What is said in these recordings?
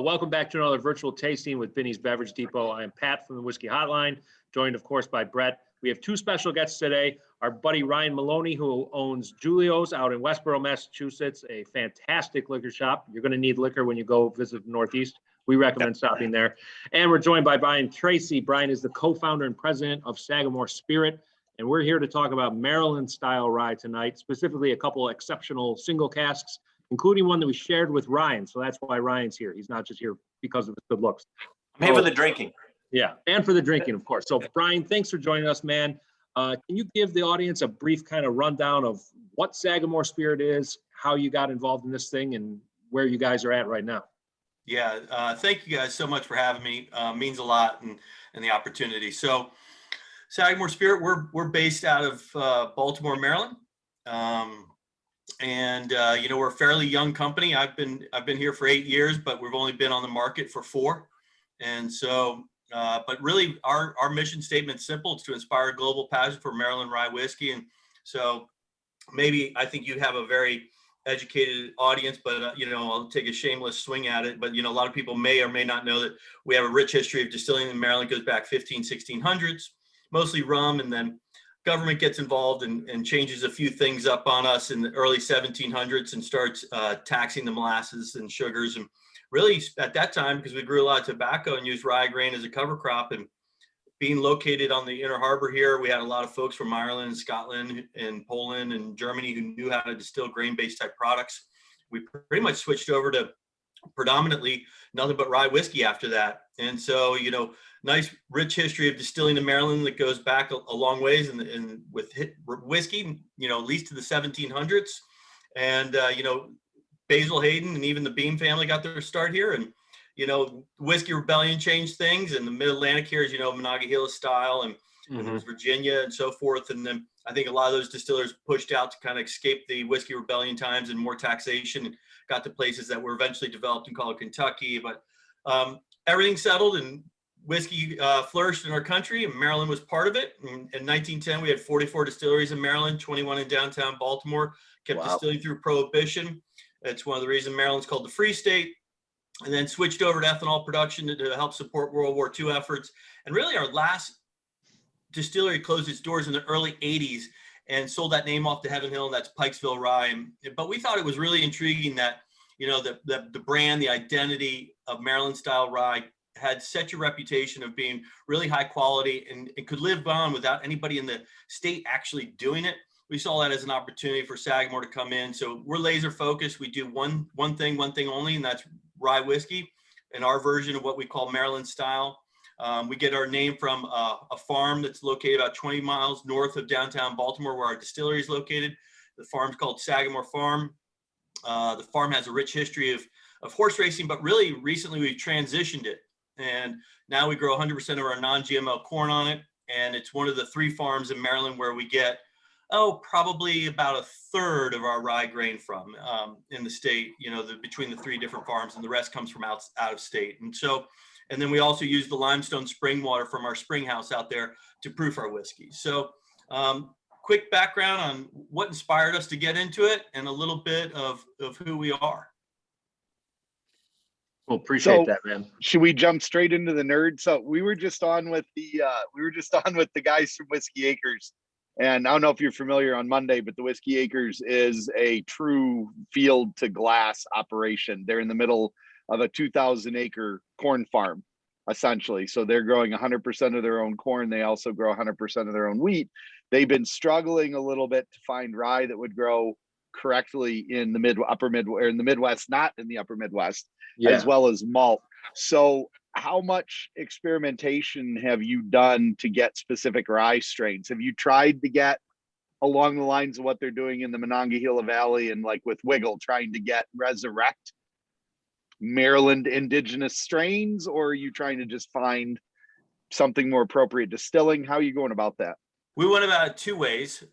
Welcome back to another virtual tasting with Binny's Beverage Depot. I am Pat from the Whiskey Hotline, joined, of course, by Brett. We have two special guests today. Our buddy Ryan Maloney, who owns Julio's out in Westboro, Massachusetts, a fantastic liquor shop. You're going to need liquor when you go visit the Northeast. We recommend stopping there. And we're joined by Brian Treacy. Brian is the co-founder and president of Sagamore Spirit. And we're here to talk about Maryland-style rye tonight, specifically a couple of exceptional single casks, including one that we shared with Ryan. So that's why Ryan's here. He's not just here because of his good looks. I'm here for the drinking. Yeah, and for the drinking, of course. So, Brian, thanks for joining us, man. Can you give the audience a brief kind of rundown of what Sagamore Spirit is, how you got involved in this thing, and where you guys are at right now? Yeah, thank you guys so much for having me. Means a lot and the opportunity. So, Sagamore Spirit, we're based out of Baltimore, Maryland. We're a fairly young company. I've been here for 8 years, but we've only been on the market for 4. And so, but really our mission statement is simple. It's to inspire global passion for Maryland rye whiskey. And so maybe I think you have a very educated audience, but I'll take a shameless swing at it. But, a lot of people may or may not know that we have a rich history of distilling in Maryland. It goes back 1600s, mostly rum, and then government gets involved and changes a few things up on us in the early 1700s and starts taxing the molasses and sugars. And really at that time, because we grew a lot of tobacco and used rye grain as a cover crop, and being located on the Inner Harbor here, we had a lot of folks from Ireland and Scotland and Poland and Germany who knew how to distill grain-based type products. We pretty much switched over to predominantly nothing but rye whiskey after that. And so, nice rich history of distilling in Maryland that goes back a long ways, and with whiskey, at least to the 1700s. And Basil Hayden and even the Beam family got their start here. And Whiskey Rebellion changed things, and the Mid-Atlantic here is Monongahela style, and there's Virginia and so forth. And then I think a lot of those distillers pushed out to kind of escape the Whiskey Rebellion times and more taxation, and got to places that were eventually developed and called Kentucky. But everything settled and whiskey flourished in our country, and Maryland was part of it. In 1910, we had 44 distilleries in Maryland, 21 in downtown Baltimore, kept distilling through Prohibition. It's one of the reasons Maryland's called the Free State, and then switched over to ethanol production to help support World War II efforts. And really our last distillery closed its doors in the early 80s and sold that name off to Heaven Hill, and that's Pikesville Rye. But we thought it was really intriguing that, the brand, the identity of Maryland-style rye had such a reputation of being really high quality and it could live on without anybody in the state actually doing it. We saw that as an opportunity for Sagamore to come in. So we're laser focused. We do one thing only, and that's rye whiskey, and our version of what we call Maryland style. We get our name from a farm that's located about 20 miles north of downtown Baltimore, where our distillery is located. The farm's called Sagamore Farm. The farm has a rich history of horse racing, but really recently we've transitioned it. And now we grow 100% of our non-GMO corn on it. And it's one of the 3 farms in Maryland where we get, probably about a third of our rye grain from in the state, between the 3 different farms, and the rest comes from out of state. And then we also use the limestone spring water from our spring house out there to proof our whiskey. So quick background on what inspired us to get into it and a little bit of who we are. Well, appreciate that, man. Should we jump straight into the nerd? So we were just on with the guys from Whiskey Acres, and I don't know if you're familiar on Monday, but the Whiskey Acres is a true field to glass operation. They're in the middle of a 2,000-acre corn farm, essentially. So they're growing 100% of their own corn. They also grow 100% of their own wheat. They've been struggling a little bit to find rye that would grow correctly in the in the Midwest, not in the upper Midwest, as well as malt. So how much experimentation have you done to get specific rye strains? Have you tried to get along the lines of what they're doing in the Monongahela Valley and like with Wiggle, trying to resurrect Maryland indigenous strains, or are you trying to just find something more appropriate distilling? How are you going about that? We went about it 2 ways.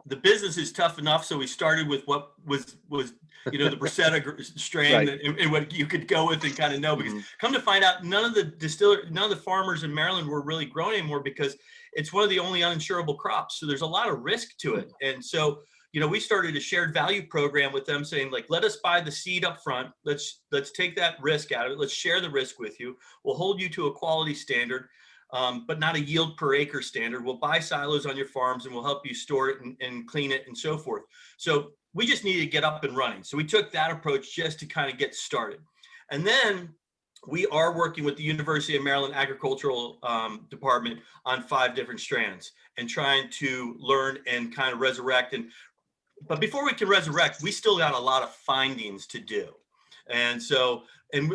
The business is tough enough, so we started with what was the Bracetta strain, right, and what you could go with and kind of know, because come to find out, none of the farmers in Maryland were really growing anymore because it's one of the only uninsurable crops. So there's a lot of risk to it. And so, we started a shared value program with them saying, like, let us buy the seed up front. Let's take that risk out of it. Let's share the risk with you. We'll hold you to a quality standard, but not a yield per acre standard. We'll buy silos on your farms and we'll help you store it and clean it and so forth. So we just needed to get up and running. So we took that approach just to kind of get started. And then we are working with the University of Maryland Agricultural Department on 5 different strands and trying to learn and kind of resurrect. But before we can resurrect, we still got a lot of findings to do. And so, and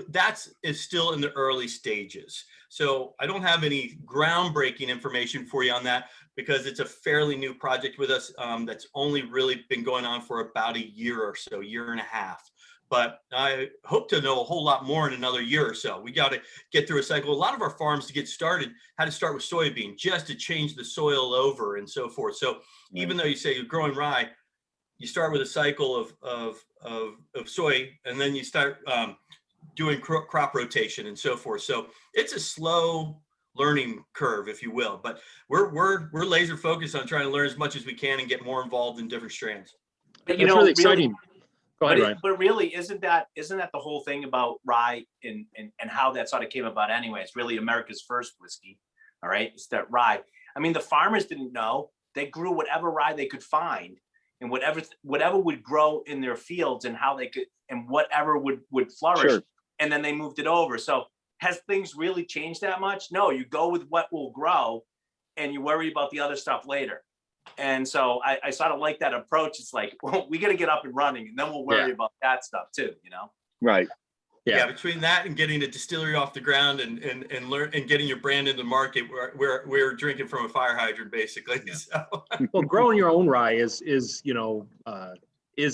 is still in the early stages. So I don't have any groundbreaking information for you on that because it's a fairly new project with us that's only really been going on for about a year or so, year and a half. But I hope to know a whole lot more in another year or so. We got to get through a cycle. A lot of our farms to get started had to start with soybean just to change the soil over and so forth. So even though you say you're growing rye, you start with a cycle of soy, and then you start doing crop rotation and so forth. So it's a slow learning curve, if you will. But we're laser focused on trying to learn as much as we can and get more involved in different strands. But it's really exciting. Go ahead, Ryan. But really, isn't that the whole thing about rye and how that sort of came about anyway? It's really America's first whiskey. All right, it's that rye. I mean, the farmers didn't know. They grew whatever rye they could find, and whatever would grow in their fields, and how they could, and whatever would flourish. Sure. And then they moved it over. So has things really changed that much? No, you go with what will grow, and you worry about the other stuff later. And so I sort of like that approach. It's like, well, we got to get up and running, and then we'll worry about that stuff too, Right. Yeah. Between that and getting a distillery off the ground and learn and getting your brand in the market, we're drinking from a fire hydrant basically. Yeah. So. Well, growing your own rye is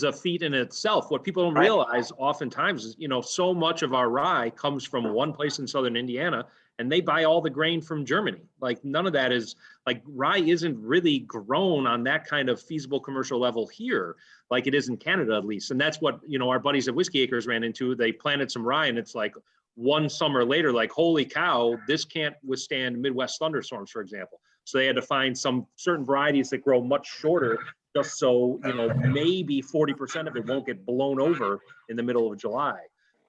a feat in itself. What people don't realize oftentimes is, so much of our rye comes from one place in southern Indiana, and they buy all the grain from Germany. Like, none of that is, like, rye isn't really grown on that kind of feasible commercial level here, like it is in Canada, at least. And that's what, our buddies at Whiskey Acres ran into. They planted some rye, and it's like one summer later, like, holy cow, this can't withstand Midwest thunderstorms, for example. So they had to find some certain varieties that grow much shorter, just so, maybe 40% of it won't get blown over in the middle of July.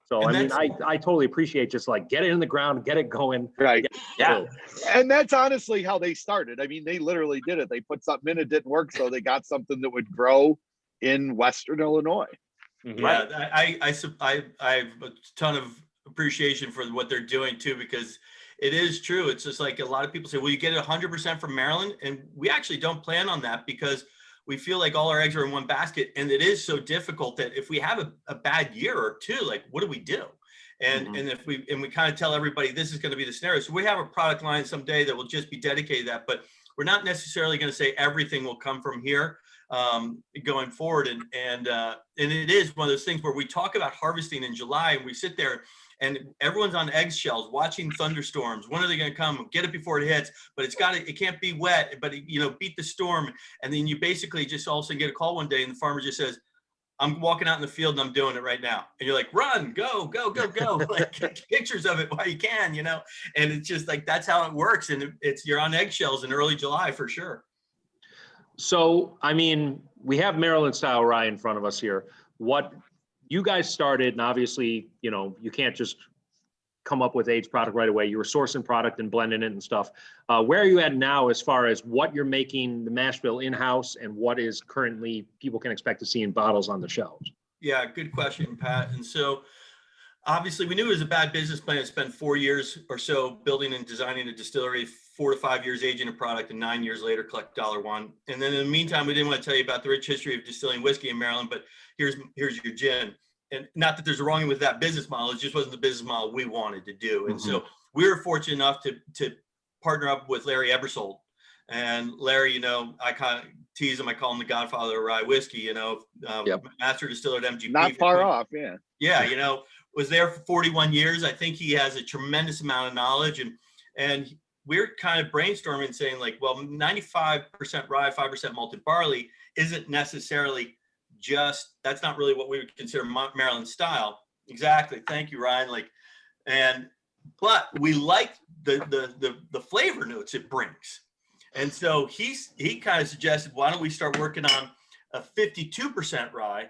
So, I totally appreciate just like get it in the ground, get it going. Right. Yeah. And that's honestly how they started. I mean, they literally did it. They put something in, it didn't work. So they got something that would grow in Western Illinois. Mm-hmm. Right. I have a ton of appreciation for what they're doing too, because it is true. It's just like a lot of people say, well, you get it 100% from Maryland. And we actually don't plan on that because we feel like all our eggs are in one basket, and it is so difficult that if we have a bad year or two, like, what do we do? And and if we kind of tell everybody this is going to be the scenario. So we have a product line someday that will just be dedicated to that, but we're not necessarily going to say everything will come from here going forward. And it is one of those things where we talk about harvesting in July, and we sit there and everyone's on eggshells watching thunderstorms. When are they going to come? Get it before it hits, but it can't be wet, but beat the storm. And then you basically just all of a sudden get a call one day, and the farmer just says, I'm walking out in the field and I'm doing it right now. And you're like, run, go, go, go, go. Like, take pictures of it while you can, and it's just like, that's how it works. And you're on eggshells in early July for sure. So, we have Maryland style rye in front of us here. What you guys started, and obviously, you can't just come up with aged product right away. You were sourcing product and blending it and stuff. Where are you at now as far as what you're making the mash bill in-house and what is currently people can expect to see in bottles on the shelves? Yeah, good question, Pat. And so obviously we knew it was a bad business plan to spend 4 years or so building and designing a distillery, 4 to 5 years aging a product, and 9 years later collect $1. And then in the meantime, we didn't want to tell you about the rich history of distilling whiskey in Maryland, but here's your gin. And not that there's a wrong with that business model, it just wasn't the business model we wanted to do. And so we were fortunate enough to partner up with Larry Ebersold. And Larry, I kind of tease him, I call him the godfather of rye whiskey, master distiller at MGP. Not far off, yeah. Yeah, was there for 41 years. I think he has a tremendous amount of knowledge. And we're kind of brainstorming saying like, well, 95% rye, 5% malted barley isn't necessarily that's not really what we would consider Maryland style. Exactly. Thank you, Ryan. But we like the flavor notes it brings. And so he kind of suggested, why don't we start working on a 52% rye,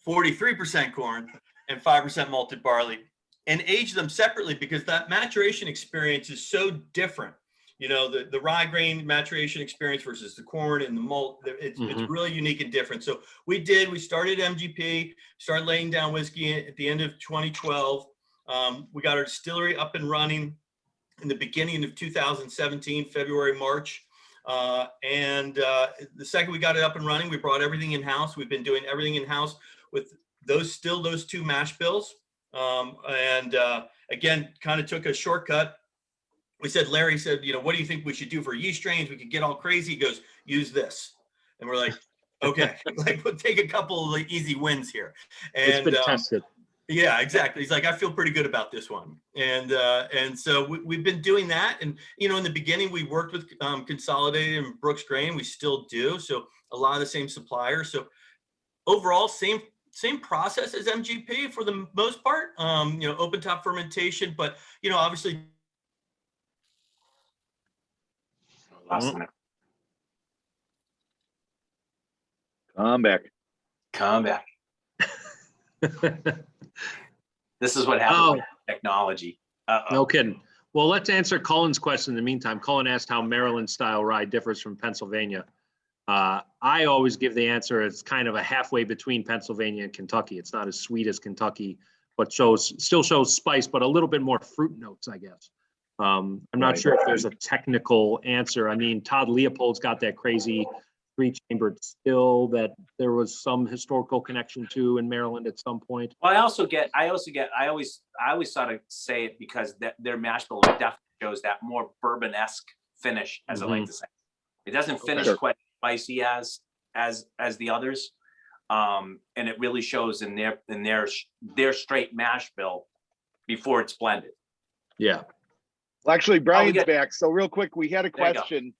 43% corn, and 5% malted barley, and age them separately because that maturation experience is so different. You know, the rye grain maturation experience versus the corn and the malt, it's really unique and different. So we started MGP, started laying down whiskey at the end of 2012. We got our distillery up and running in the beginning of 2017, February, March. And the second we got it up and running, we brought everything in-house. We've been doing everything in-house with those two mash bills. Again, kind of took a shortcut. Larry said, you know, what do you think we should do for yeast strains? We could get all crazy. He goes, use this. And we're like, okay, like we'll take a couple of the easy wins here. And it's been tested. Yeah, exactly. He's like, I feel pretty good about this one. And so we've been doing that. And, you know, in the beginning, we worked with Consolidated and Brooks Grain. We still do. So a lot of the same suppliers. So overall, same process as MGP for the most part, you know, open top fermentation, but, you know, obviously. Come back. This is what happens with technology. No kidding. Well, let's answer Cullen's question in the meantime. Cullen asked how Maryland style rye differs from Pennsylvania. I always give the answer, it's kind of a halfway between Pennsylvania and Kentucky. It's not as sweet as Kentucky, but still shows spice, but a little bit more fruit notes, I guess. I'm not sure if there's a technical answer. I mean, Todd Leopold's got that crazy 3-chambered still that there was some historical connection to in Maryland at some point. Well, I always sort of say it because their mash bill definitely shows that more bourbon-esque finish, as I like to say. It doesn't finish quite spicy as the others, and it really shows in their straight mash bill before it's blended. Yeah. Well, actually, Brian's back. So real quick, we had a question.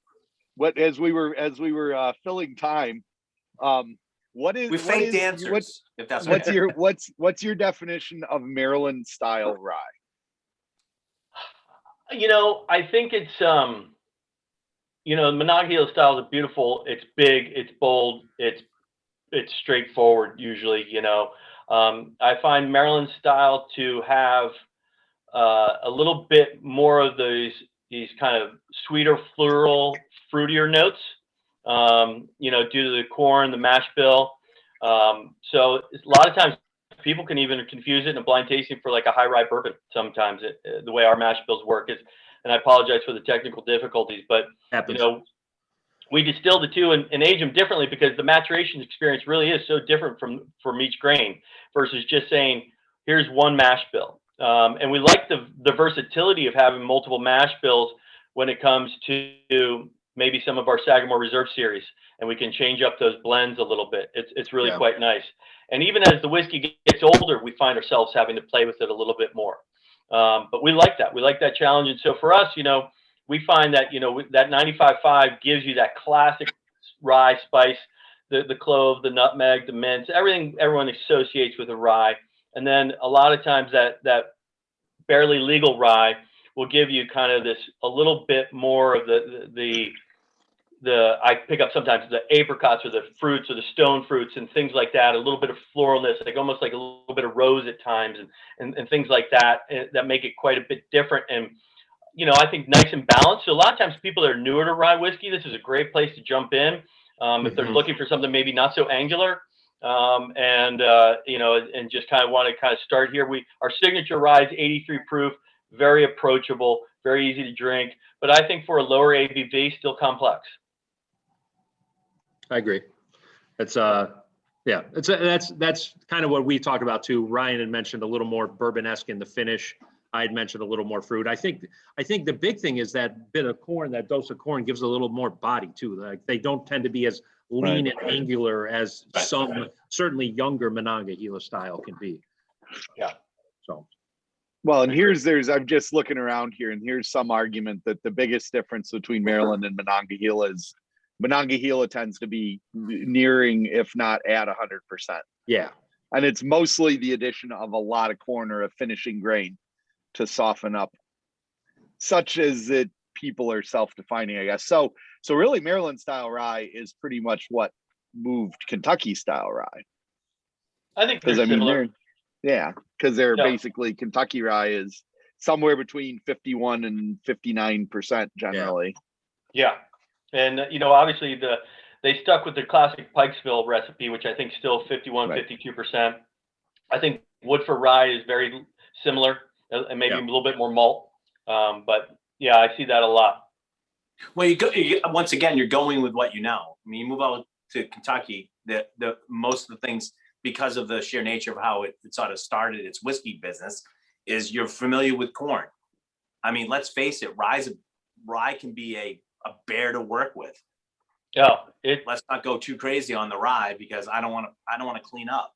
What as we were filling time, we faked answers? If that's what's your definition of Maryland style rye? You know, I think it's you know, Monongahela style is beautiful. It's big, it's bold, it's straightforward usually. You know, I find Maryland style to have a little bit more of these kind of sweeter, floral, fruitier notes, you know, due to the corn, the mash bill. So a lot of times people can even confuse it in a blind tasting for like a high rye bourbon. Sometimes the way our mash bills work is, and I apologize for the technical difficulties, but you know, we distill the two and age them differently because the maturation experience really is so different from each grain versus just saying, here's one mash bill. And we like the versatility of having multiple mash bills when it comes to maybe some of our Sagamore Reserve series, and we can change up those blends a little bit. It's really quite nice. And even as the whiskey gets older, we find ourselves having to play with it a little bit more. But we like that. We like that challenge. And so for us, you know, we find that, you know, that 95.5 gives you that classic rye spice, the clove, the nutmeg, the mint, everything everyone associates with a rye. And then a lot of times that barely legal rye will give you kind of this, a little bit more of the I pick up sometimes the apricots or the fruits or the stone fruits and things like that, a little bit of floralness, like almost like a little bit of rose at times and things like that, that make it quite a bit different. And, you know, I think nice and balanced. So a lot of times people that are newer to rye whiskey, this is a great place to jump in. If they're looking for something maybe not so angular, you know, and just kind of want to kind of start here. Our signature rye is 83 proof, very approachable, very easy to drink, but I think for a lower ABV, still complex. I agree. It's that's kind of what we talked about too. Ryan had mentioned a little more bourbon-esque in the finish. I had mentioned a little more fruit. I think the big thing is that bit of corn, that dose of corn gives a little more body too. Like they don't tend to be as lean and angular as some certainly younger Monongahela style can be. Yeah. So. Well, and I'm just looking around here, and here's some argument that the biggest difference between Maryland and Monongahela is Monongahela tends to be nearing, if not at 100%. Yeah. And it's mostly the addition of a lot of corn or a finishing grain to soften up, such as that people are self-defining, I guess. So really Maryland style rye is pretty much what moved Kentucky style rye. I think Because they're I mean, similar. because they're Yeah. basically Kentucky rye is somewhere between 51 and 59% generally. Yeah. And, obviously they stuck with the classic Pikesville recipe, which I think still 51, Right. 52%. I think Woodford rye is very similar and maybe Yeah. a little bit more malt. But yeah, I see that a lot. Well, once again, you're going with what you know. I mean, you move out to Kentucky, the most of the things, because of the sheer nature of how it sort of started its whiskey business, is you're familiar with corn. I mean, let's face it, rye can be a bear to work with. Yeah. Let's not go too crazy on the rye because I don't want to clean up.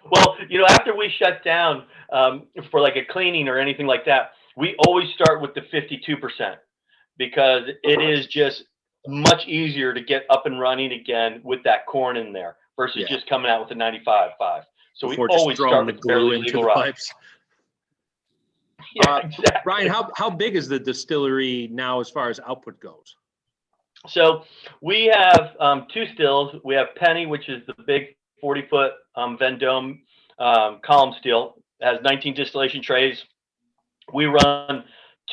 Well, after we shut down for like a cleaning or anything like that, we always start with the 52% because it is just much easier to get up and running again with that corn in there versus just coming out with the 95.5. So Before we just always throwing start the with glue fairly into legal the rye. pipes. Yeah, exactly. Brian, how big is the distillery now as far as output goes? So we have 2 stills. We have Penny, which is the big 40-foot Vendome column still. It has 19 distillation trays. We run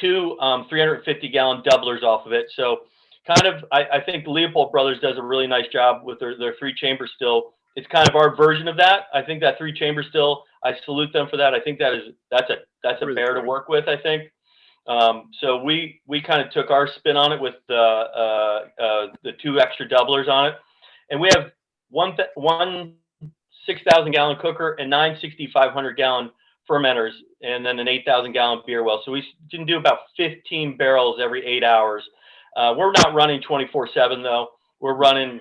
2 350-gallon doublers off of it. So kind of, I think the Leopold Brothers does a really nice job with their 3-chamber still. It's kind of our version of that. I think that 3-chamber still, I salute them for that. I think that's a Really bear to cool. work with, I think. So we kind of took our spin on it with the 2 extra doublers on it, and we have one 6,000-gallon cooker and 9 6,500-gallon fermenters, and then an 8,000-gallon beer well. So we can do about 15 barrels every 8 hours. We're not running 24/7 though. We're running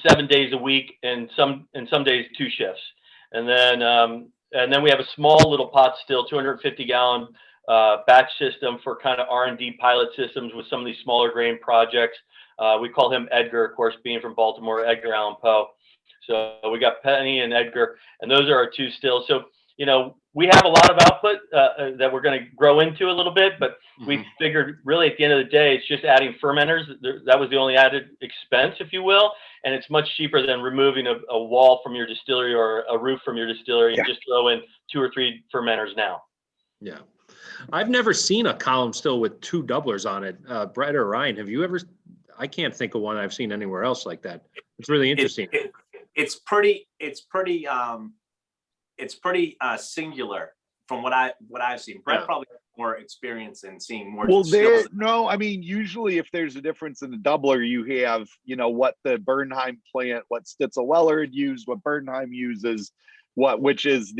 7 days a week, and some days 2 shifts, and then we have a small little pot still, 250-gallon. Batch system for kind of R&D pilot systems with some of these smaller grain projects. We call him Edgar, of course, being from Baltimore, Edgar Allan Poe. So we got Penny and Edgar, and those are our 2 stills. So, we have a lot of output that we're going to grow into a little bit, but we figured really at the end of the day, it's just adding fermenters. That was the only added expense, if you will. And it's much cheaper than removing a wall from your distillery or a roof from your distillery and just throw in 2 or 3 fermenters now. Yeah. I've never seen a column still with 2 doublers on it. Brett or Ryan, have you ever? I can't think of one I've seen anywhere else like that. It's really interesting. It's pretty singular from what I've seen. Brett probably has more experience in seeing more. Well, I mean, usually if there's a difference in the doubler, you have, what the Bernheim plant, what Stitzel-Weller had used, what Bernheim uses, which is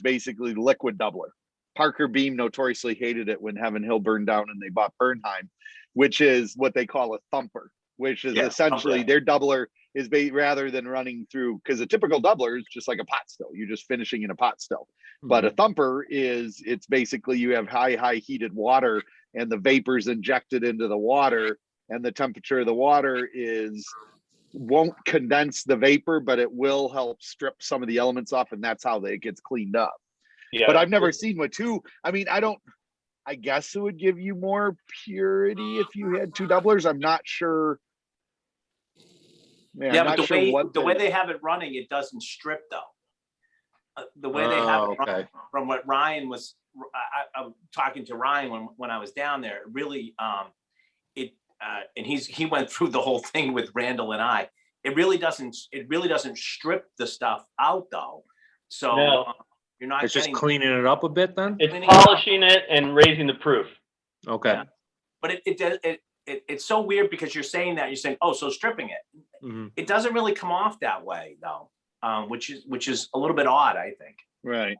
basically the liquid doubler. Parker Beam notoriously hated it when Heaven Hill burned down and they bought Bernheim, which is what they call a thumper, which is essentially their doubler is rather than running through, because a typical doubler is just like a pot still. You're just finishing in a pot still. But a thumper it's basically you have high heated water and the vapors injected into the water, and the temperature of the water won't condense the vapor, but it will help strip some of the elements off, and that's how it gets cleaned up. Yeah, but I've never seen with 2. I mean, I guess it would give you more purity if you had 2 doublers. I'm not sure. Man, but the way they have it running, it doesn't strip though. The way they have it running, from what Ryan was, I'm talking to Ryan when I was down there, really, and he went through the whole thing with Randall and I. It really doesn't strip the stuff out though. So. No. It's just cleaning it up a bit then? It's polishing it and raising the proof. Okay. Yeah. But it's so weird because you're saying, oh, so stripping it. It doesn't really come off that way though, which is a little bit odd, I think. Right.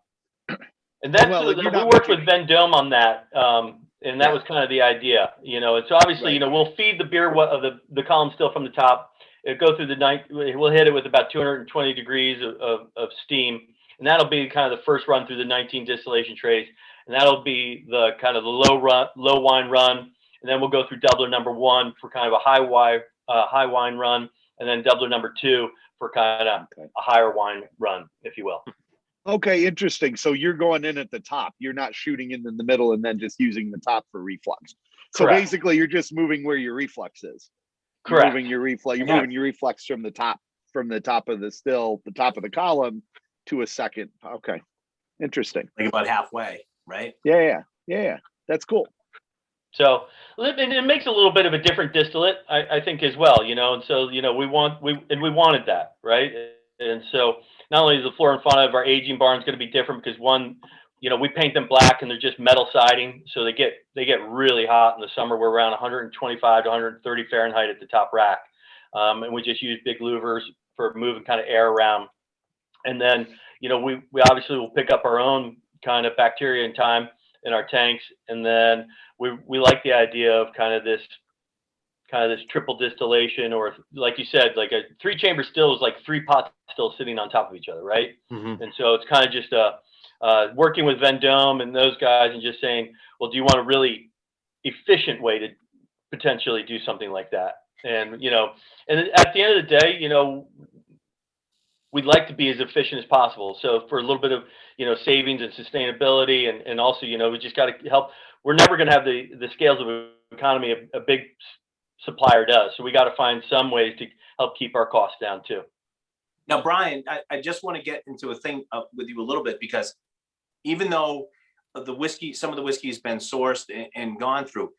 And that's we worked with Vendome on that. And that was kind of the idea, and so obviously, we'll feed the beer of the column still from the top. It'll go through the night. We'll hit it with about 220 degrees of steam. And that'll be kind of the first run through the 19 distillation trays. And that'll be the kind of the low wine run. And then we'll go through doubler number 1 for kind of a high wine run. And then doubler number 2 for kind of a higher wine run, if you will. Okay, interesting. So you're going in at the top. You're not shooting in the middle and then just using the top for reflux. So basically you're just moving where your reflux is. Correct. moving your reflex. You're Yeah. moving your reflex from the top of the still, the top of the column to a second. Okay, interesting. Like about halfway, right? Yeah. That's cool. So, and it makes a little bit of a different distillate, I think, as well, you know. And so, you know, we wanted that, right? And so, not only is the flora and fauna of our aging barn going to be different because one, you know, we paint them black and they're just metal siding, so they get really hot in the summer. We're around 125 to 130 Fahrenheit at the top rack, and we just use big louvers for moving kind of air around. And then, you know, we obviously will pick up our own kind of bacteria in time in our tanks, and then we like the idea of kind of this triple distillation, or like you said, like a 3-chamber still is like 3 pots still sitting on top of each other, right? Mhm. And so it's kind of just working with Vendome and those guys and just saying, well, do you want a really efficient way to potentially do something like that? And, you know, and at the end of the day, you know, we'd like to be as efficient as possible. So for a little bit of, you know, savings and sustainability, and also, you know, we just got to help. We're never going to have the scales of economy a big supplier does. So we got to find some ways to help keep our costs down too. Now, Brian, I just want to get into a thing with you a little bit, because even though the whiskey, some of the whiskey has been sourced and gone through,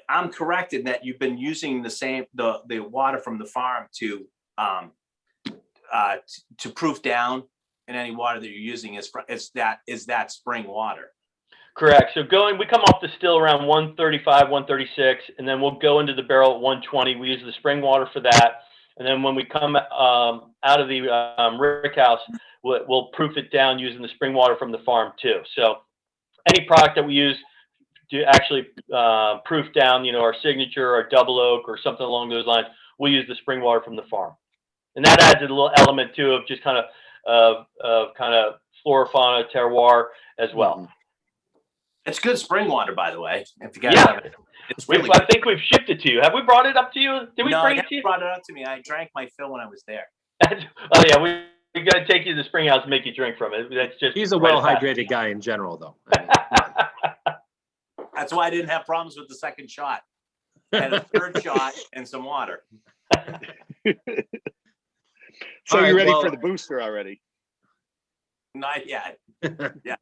I'm correct in that you've been using the water from the farm to proof down, and any water that you're using is that spring water. Correct. So we come off the still around 135, 136, and then we'll go into the barrel at 120. We use the spring water for that. And then when we come out of the rick house, we'll proof it down using the spring water from the farm too. So any product that we use to actually proof down, you know, our signature or double oak or something along those lines, we'll use the spring water from the farm. And that adds a little element too of just kind of flora, fauna, terroir as well. Mm-hmm. It's good spring water, by the way. If you guys Yeah. have it, it's really I think we've shipped it to you. Have we brought it up to you? Did we no, bring you it to you? brought it up to me. I drank my fill when I was there. Oh yeah, we got to take you to the spring house and make you drink from it. That's just. He's a right well-hydrated guy in general, though. That's why I didn't have problems with the second shot. I had a third shot and some water. So All you're right, ready well- for the booster already? Not yet. Yeah.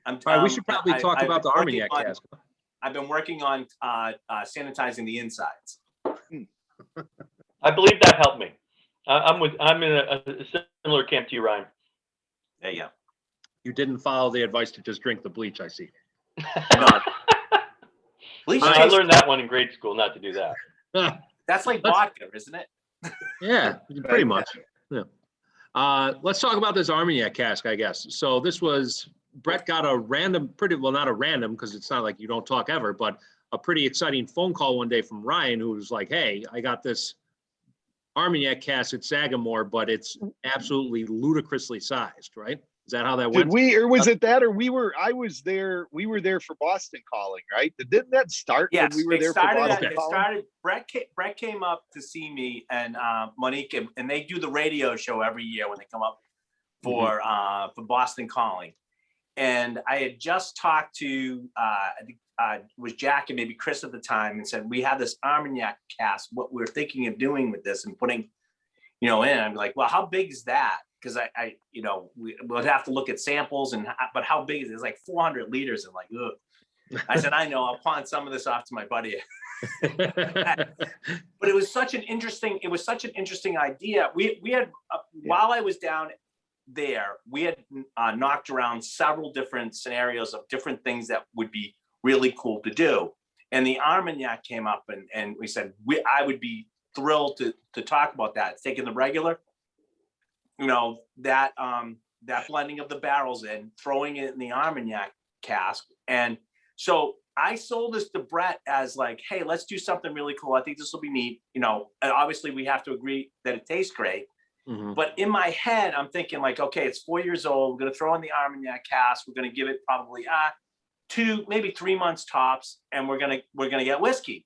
All right, we should probably talk about the Armagnac cask. I've been working on sanitizing the insides. I believe that helped me. I'm in a similar camp to you, Ryan. There you go. You didn't follow the advice to just drink the bleach, I see. Bleach I tastes- learned that one in grade school, not to do that. That's like vodka, isn't it? Yeah, pretty much. Yeah. Let's talk about this Armagnac cask, I guess. So this was, Brett got a random, not a random, because it's not like you don't talk ever, but a pretty exciting phone call one day from Ryan, who was like, hey, I got this Armagnac cask at Sagamore, but it's absolutely ludicrously sized, right? Is that how that went? Did we, or was it that, or we were there for Boston Calling, right? Didn't that start Yes, when we were there for Boston Calling? Brett came up to see me and Monique, and they do the radio show every year when they come up for Boston Calling. And I had just talked to was Jack and maybe Chris at the time, and said, we have this Armagnac cask, what we're thinking of doing with this and putting, in. I'm like, well, how big is that? Because I we'll have to look at samples, but how big is it? It's like 400 liters. And like, ugh. I said, I know, I'll pawn some of this off to my buddy. But it was such an interesting idea. We had while I was down there, we had knocked around several different scenarios of different things that would be really cool to do. And the Armagnac came up, and we said, I would be thrilled to talk about that. It's taking the regular, that blending of the barrels in, throwing it in the Armagnac cask. And so I sold this to Brett as like, hey, let's do something really cool. I think this will be neat. And obviously we have to agree that it tastes great. Mhm. But in my head, I'm thinking like, okay, it's 4 years old. We're going to throw in the Armagnac cask. We're going to give it probably 2, maybe 3 months tops. And we're going to get whiskey.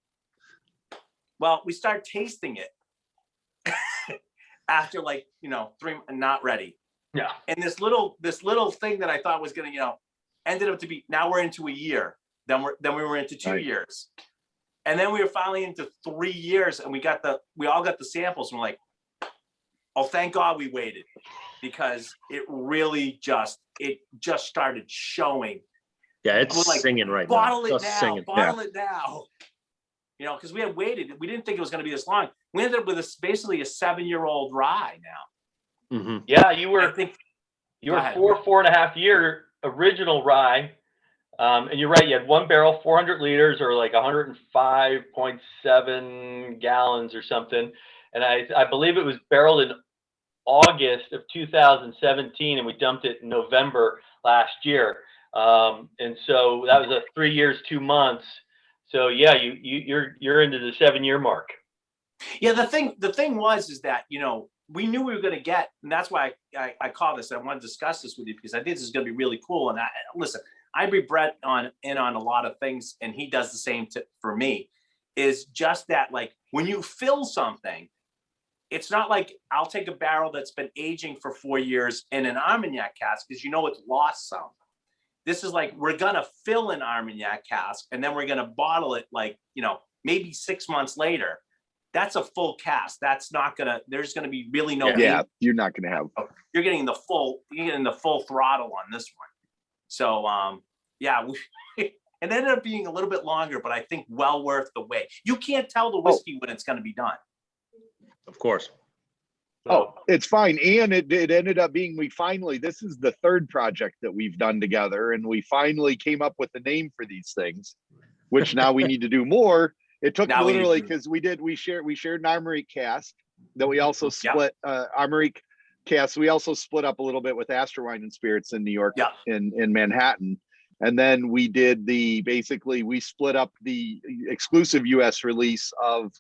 Well, we start tasting it after 3, not ready. Yeah. And this little thing that I thought was going to, ended up to be, now we're into a year. Then we were into 2 Right. years. And then we were finally into 3 years, and we all got the samples, and we're like, oh, thank God we waited, because it really just started showing. Yeah, it's We're like, singing right bottle now. it Just now, singing. bottle it now. You know, because we had waited. We didn't think it was going to be this long. We ended up with basically a 7-year-old rye now. Mhm. Yeah, you I were think you Go were ahead. 4.5 year original rye. And you're right, you had one barrel, 400 liters or like 105.7 gallons or something. And I believe it was barreled in August of 2017, and we dumped it in November last year. And so that was a 3 years, 2 months. So yeah, you're into the 7-year mark. Yeah, the thing is that, you know, we knew we were going to get, and that's why I called this. I want to discuss this with you because I think this is going to be really cool. And listen, I bring Brett in on a lot of things, and he does the same for me. Is just that, like, when you fill something, it's not like I'll take a barrel that's been aging for 4 years in an Armagnac cask because you know it's lost some. This is like, we're gonna fill an Armagnac cask and then we're gonna bottle it, like, you know, maybe 6 months later. That's a full cask. That's not gonna. There's gonna be really no. Yeah, you're not gonna have. You're getting the full throttle on this one. So yeah, it ended up being a little bit longer, but I think well worth the wait. You can't tell the whiskey when it's going to be done. Of course. Oh, it's fine. And it ended up being, this is the third project that we've done together, and we finally came up with a name for these things, which now we need to do more. It took literally, because we shared an Armagnac cask that we also split, Armagnac cask. We also split up a little bit with Astor Wine and Spirits in New York, in Manhattan. And then we did we split up the exclusive US release of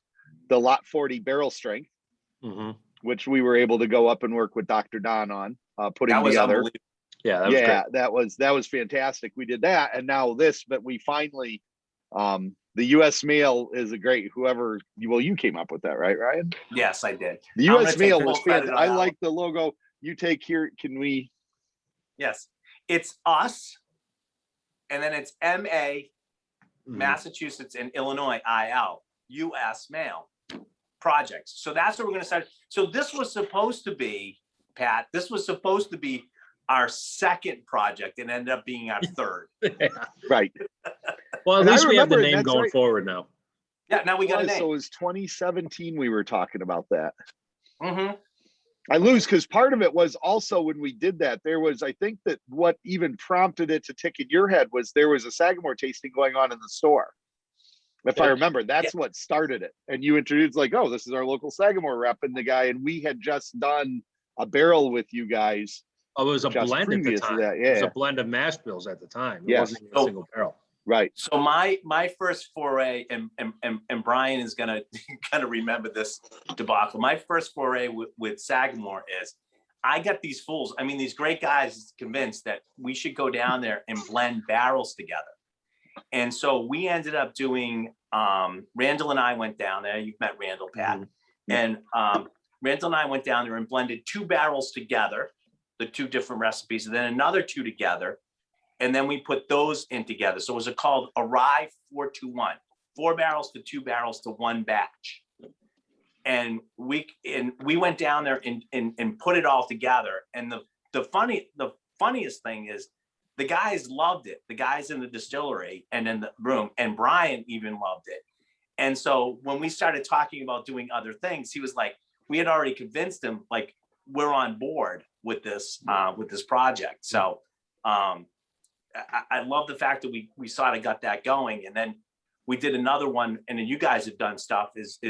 the Lot 40 barrel strength, which we were able to go up and work with Dr. Don on putting together. Yeah, that was great. that was fantastic. We did that, and now this, but we finally, the US mail is a great, you came up with that, right, Ryan? Yes, I did. The US mail was fantastic. I like the logo you take here. Can we? Yes, it's us. And then it's MA, Massachusetts and Illinois, IL, US mail projects. So that's where we're going to start. So this was supposed to be, Pat, our second project and ended up being our third. Right. Well, at least we have the name going forward now. Yeah, now we got a name. So it was 2017 we were talking about that. Mm-hmm. I lose because part of it was also when we did that, there was, I think that what even prompted it to tick in your head was there was a Sagamore tasting going on in the store. If I remember, that's what started it. And you introduced like, oh, this is our local Sagamore rep and the guy, and we had just done a barrel with you guys. Oh, it was a blend at the time. That, It was a blend of mash bills at the time. It wasn't even a single barrel. Right. So my first foray, and Brian is gonna remember this debacle. My first foray with Sagamore is I got these fools. I mean, these great guys convinced that we should go down there and blend barrels together. And so we ended up doing, Randall and I went down there. You've met Randall, Pat. And Randall and I went down there and blended 2 barrels together, the 2 different recipes, and then another 2 together. And then we put those in together. So it was called a rye 4-2-1, 4 barrels to 2 barrels to 1 batch. And we went down there and put it all together. And the funniest thing is the guys loved it. The guys in the distillery and in the room, and Brian even loved it. And so when we started talking about doing other things, he was like, we had already convinced him, like, we're on board with this project. So I love the fact that we sort of got that going, and then we did another one, and then you guys have done stuff is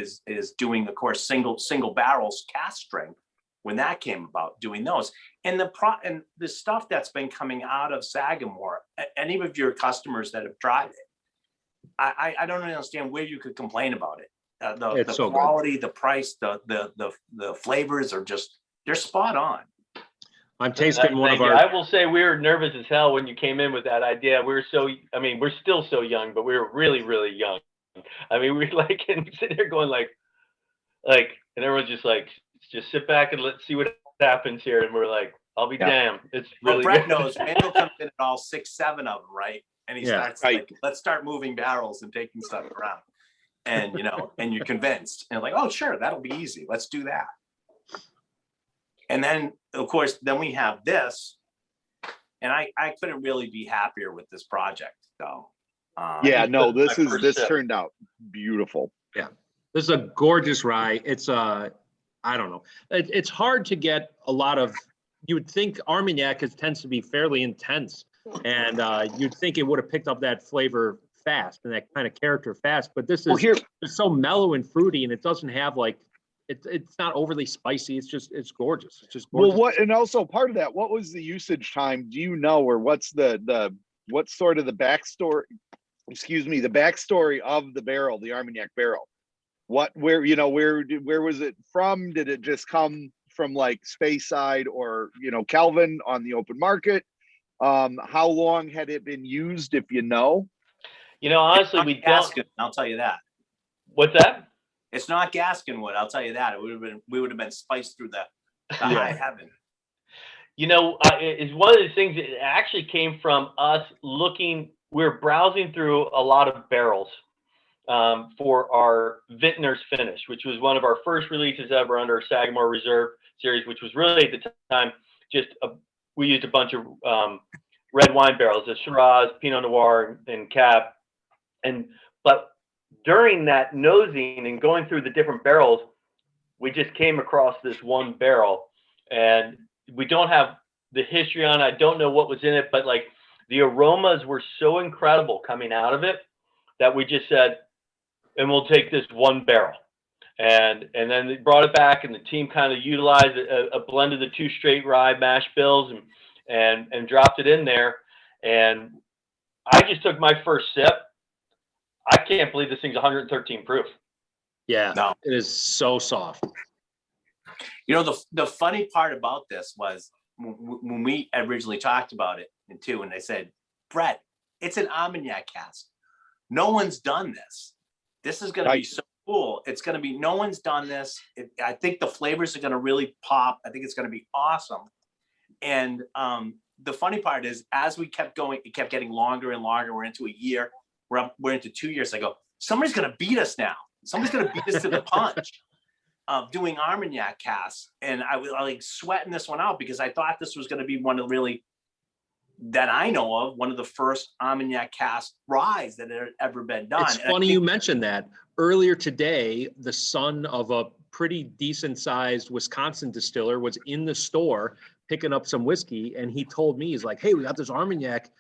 doing, of course, single barrels cask strength when that came about, doing those, and the stuff that's been coming out of Sagamore. Any of your customers that have tried it, I don't understand where you could complain about it. The so quality, good. the price, the flavors are just, they're spot on. I'm tasting one of our. I will say we were nervous as hell when you came in with that idea. We're still so young, but we were really, really young. I mean, we like, and sitting there going like, and everyone's just like, just sit back and let's see what happens here. And we're like, I'll be damned. It's really Brett good. knows. Randall comes in at all 6, 7 of them, right? And he starts like, let's start moving barrels and taking stuff around. and, you know, and you're convinced and like, oh, sure, that'll be easy. Let's do that. And then of course, then we have this, and I couldn't really be happier with this project though. Yeah, no, my first this sip. turned out beautiful. Yeah, this is a gorgeous rye. It's I don't know. It's hard to get a lot of. You would think Armagnac tends to be fairly intense, and you'd think it would have picked up that flavor fast and that kind of character fast. But this Well, is here, it's so mellow and fruity, and it doesn't have like it's not overly spicy. It's gorgeous. It's just gorgeous. well, what, and also part of that, what was the usage time? Do you know, or what's what's sort of the backstory? Excuse me, the backstory of the barrel, the Armagnac barrel. Where was it from? Did it just come from like Speyside or, you know, Kelvin on the open market? How long had it been used, if you know? You know, honestly, we don't. Gaskin, I'll tell you that. What's that? It's not Gaskin wood, I'll tell you that. We would have been spiced through the high heaven. You know, it's one of the things that actually came from us looking. We're browsing through a lot of barrels for our Vintner's Finish, which was one of our first releases ever under Sagamore Reserve series, which was really at the time just we used a bunch of red wine barrels, the Shiraz, Pinot Noir, and Cab, but during that nosing and going through the different barrels, we just came across this one barrel, and we don't have the history on it. I don't know what was in it, but like the aromas were so incredible coming out of it that we just said, and we'll take this one barrel. And then they brought it back, and the team kind of utilized a blend of the 2 straight rye mash bills and dropped it in there. And I just took my first sip. I can't believe this thing's 113 proof. Yeah, No. it is so soft. You know, the funny part about this was when we originally talked about it too, and they said, Brett, it's an Armagnac cask. No one's done this. This is going to be so cool. It's going to be, no one's done this. I think the flavors are going to really pop. I think it's going to be awesome. And the funny part is, as we kept going, it kept getting longer and longer. We're into a year. We're into 2 years. I go, somebody's going to beat us now. Somebody's going to beat us to the punch of doing Armagnac casks. And I was like sweating this one out because I thought this was going to be one of really, that I know of, one of the first Armagnac cask ryes that had ever been done. It's funny you mentioned that. Earlier today, the son of a pretty decent sized Wisconsin distiller was in the store picking up some whiskey, and he told me, he's like, hey, we got this Armagnac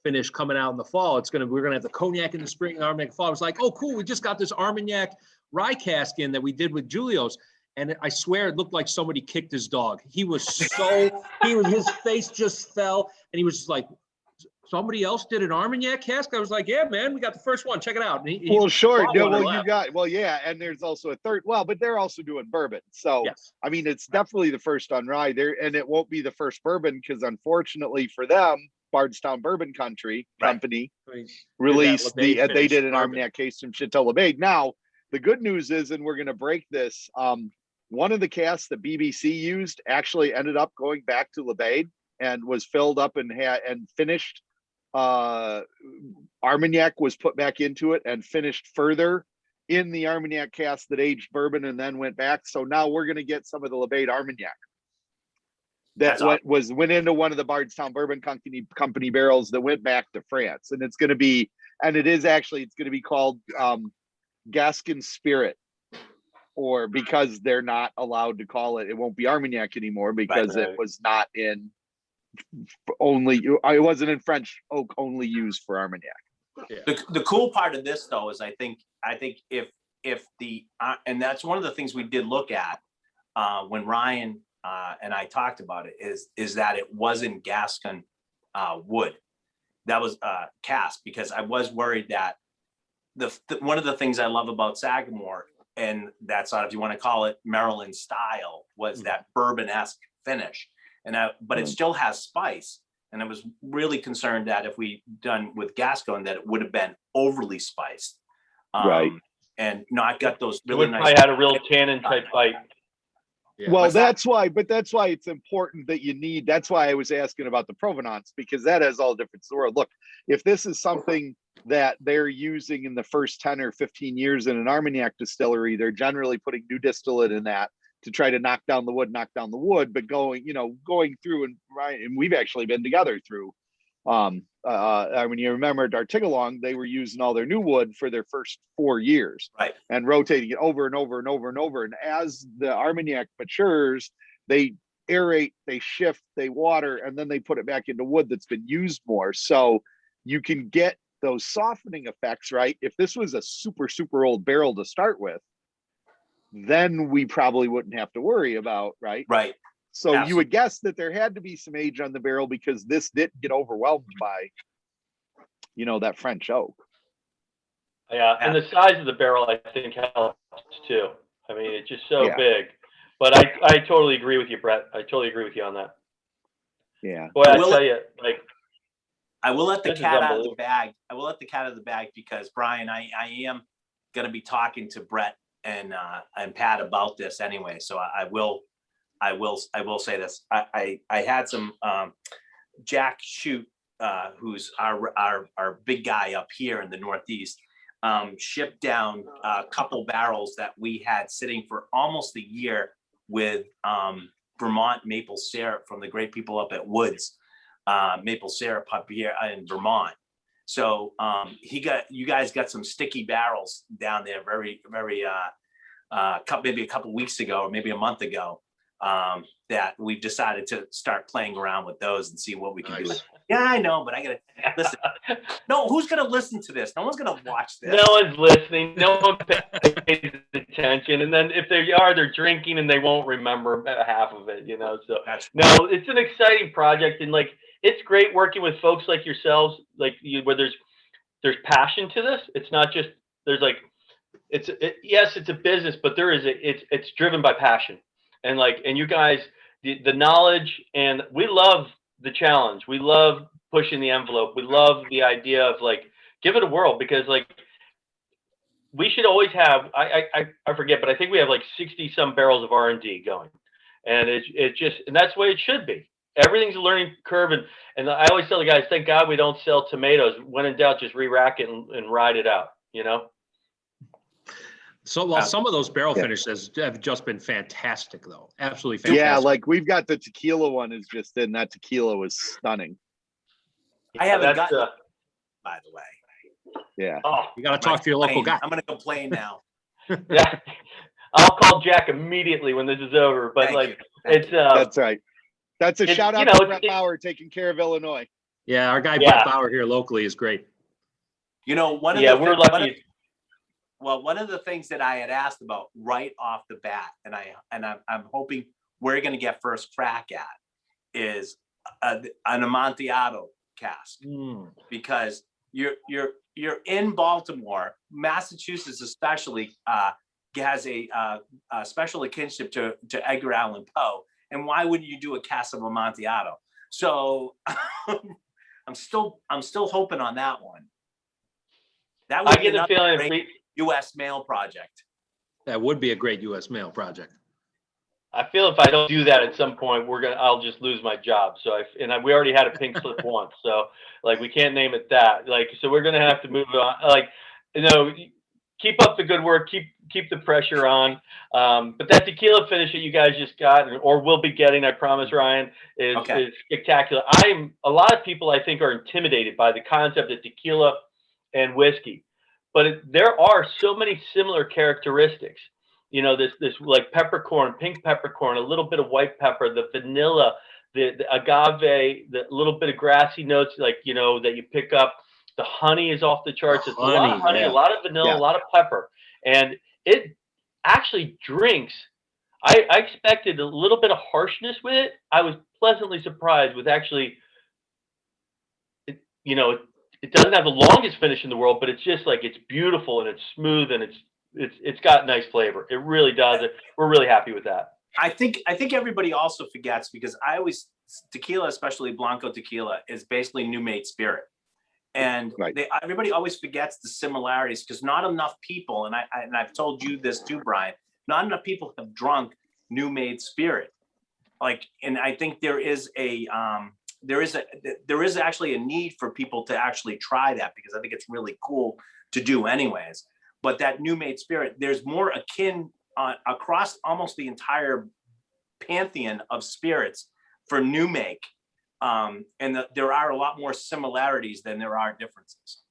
finish coming out in the fall. We're gonna have the cognac in the spring and Armagnac fall. I was like, oh, cool. We just got this Armagnac rye cask in that we did with Julio's. And I swear it looked like somebody kicked his dog. His face just fell, and he was just like, somebody else did an Armagnac cask? I was like, yeah, man, we got the first one. Check it out. And Well, sure. bought Yeah, one and well, left. yeah, and there's also a third. Well, but they're also doing bourbon. So, Yes. I mean, it's definitely the first on rye there, and it won't be the first bourbon because, unfortunately for them, Bardstown Bourbon Company released they did an Armagnac case from Chateau Labade. Now, the good news is, and we're going to break this, one of the casks that BBC used actually ended up going back to Labade and was filled up and finished. Armagnac was put back into it and finished further in the Armagnac cask that aged bourbon and then went back. So now we're going to get some of the Labade Armagnac that went into one of the Bardstown Bourbon Company barrels that went back to France. And it's going to be called Gascon Spirit, or because they're not allowed to call it, it won't be Armagnac anymore because it was not in it wasn't in French oak, only used for Armagnac. Yeah. The cool part of this though is I think if the and that's one of the things we did look at when Ryan and I talked about it is that it wasn't Gascon wood, that was cask, because I was worried that one of the things I love about Sagamore, and that's sort of, if you want to call it Maryland style, was that bourbon-esque finish. But it still has spice. And I was really concerned that if we done with Gascon, that it would have been overly spiced. Right. And not got those It really would nice. probably had a real tannin type bite. Yeah. Well, What's that? that's why it's important that you need, that's why I was asking about the provenance, because that has all difference in the world. Look, if this is something that they're using in the first 10 or 15 years in an Armagnac distillery, they're generally putting new distillate in that to try to knock down the wood, but going through and we've actually been together through, when you remember at Artigalong, they were using all their new wood for their first 4 years, Right. and rotating it over and over and over and over. And as the Armagnac matures, they aerate, they shift, they water, and then they put it back into wood that's been used more. So you can get those softening effects, right? If this was a super, super old barrel to start with, then we probably wouldn't have to worry about, right? Right. So Absolutely. you would guess that there had to be some age on the barrel, because this didn't get overwhelmed by, that French oak. Yeah, and the size of the barrel, I think, helps too. I mean, it's just so Yeah. big. But I totally agree with you, Brett. I totally agree with you on that. Yeah. Boy, I tell you, like, I will let the this is cat out of the unbelievable. bag. I will let the cat out of the bag because Brian, I am going to be talking to Brett and Pat about this anyway. So I will say this. I had some Jack Shute, who's our big guy up here in the Northeast, shipped down a couple barrels that we had sitting for almost a year with Vermont maple syrup from the great people up at Woods maple syrup up here in Vermont. So you guys got some sticky barrels down there very maybe a couple weeks ago or maybe a month ago, that we've decided to start playing around with those and see what we can do. Yeah, I know, but I gotta listen. No, who's gonna listen to this? No one's gonna watch this. No one's listening. No one pays attention. And then if they are, they're drinking and they won't remember half of it, So no, it's an exciting project, and like it's great working with folks like yourselves, like where there's passion to this. It's not just yes, it's a business, but it's driven by passion, and you guys, the knowledge, and we love the challenge. We love pushing the envelope. We love the idea of give it a whirl, because we should always have, I forget, but I think we have 60 some barrels of R&D going, and and that's the way it should be. Everything's a learning curve, and I always tell the guys, thank God we don't sell tomatoes. When in doubt, just re-rack it and ride it out, So some of those barrel finishes have just been fantastic, though. Absolutely fantastic. Yeah, we've got the tequila one is just in. That tequila was stunning. I haven't gotten it, by the way. Yeah. Oh, you got to talk to your local guy. I'm going to complain now. Yeah. I'll call Jack immediately when this is over. But that's right. That's a shout out to Brett Bauer taking care of Illinois. Yeah, our guy Brett Bauer here locally is great. We're lucky. One of the things that I had asked about right off the bat, and I'm hoping we're going to get first crack at, is an Amontillado cask, because you're in Baltimore, Massachusetts especially has a special kinship to Edgar Allan Poe, and why wouldn't you do a cask of Amontillado? So I'm still hoping on that one. That would be another great U.S. mail project. That would be a great U.S. mail project. I feel if I don't do that at some point, I'll just lose my job. So we already had a pink slip once, so we can't name it that. So we're gonna have to move on. Keep up the good work, keep the pressure on. But that tequila finish that you guys just got, or will be getting, I promise, Ryan, is spectacular. A lot of people I think are intimidated by the concept of tequila and whiskey, but there are so many similar characteristics. This peppercorn, pink peppercorn, a little bit of white pepper, the vanilla, the agave, the little bit of grassy notes, that you pick up. The honey is off the charts. It's a lot of honey, a lot of vanilla, a lot of pepper, and it actually drinks. I expected a little bit of harshness with it. I was pleasantly surprised with actually, it doesn't have the longest finish in the world, but it's just it's beautiful and it's smooth and it's got nice flavor. It really does. We're really happy with that. I think everybody also forgets, because tequila, especially Blanco tequila, is basically new made spirit. And everybody always forgets the similarities, because not enough people, and I've told you this too, Brian, not enough people have drunk new made spirit. Like, and I think there is actually a need for people to actually try that, because I think it's really cool to do anyways. But that new made spirit, there's more akin across almost the entire pantheon of spirits for new make. There are a lot more similarities than there are differences.